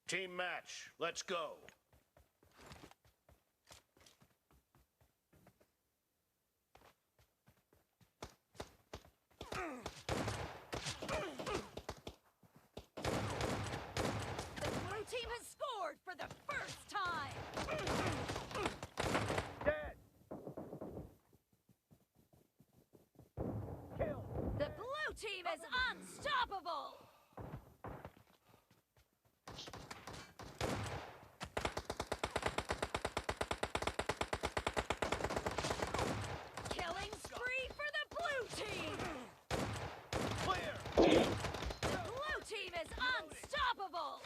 Team match, let's go. The blue team has scored for the first time! Dead! Kill! The blue team is unstoppable! Killing spree for the blue team! Clear! The blue team is unstoppable!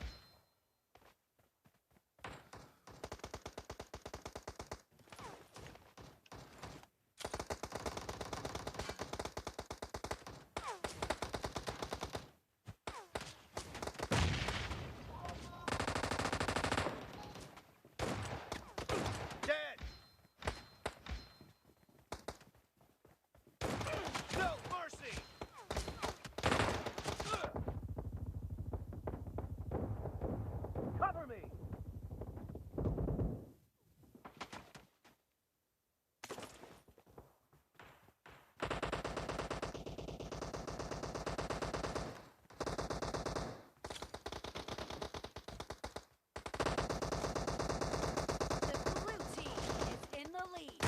Dead! No mercy! Cover me! The blue team is in the lead.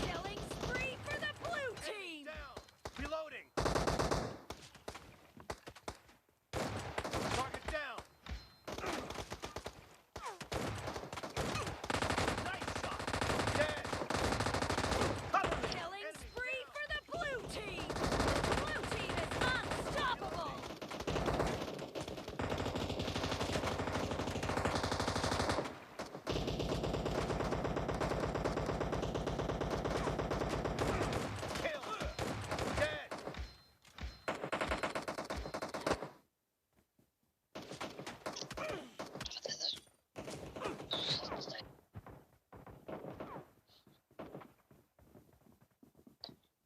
Killing spree for the blue team! Down! Reloading! Target down! Nice shot! Dead! Cover me! Killing Enemy spree down. for the blue team! The blue team is unstoppable! Kill! Dead!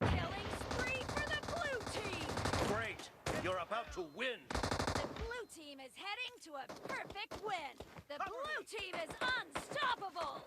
Killing spree for the blue team! Great! You're about to win! The blue team is heading to a perfect win! The blue team is unstoppable!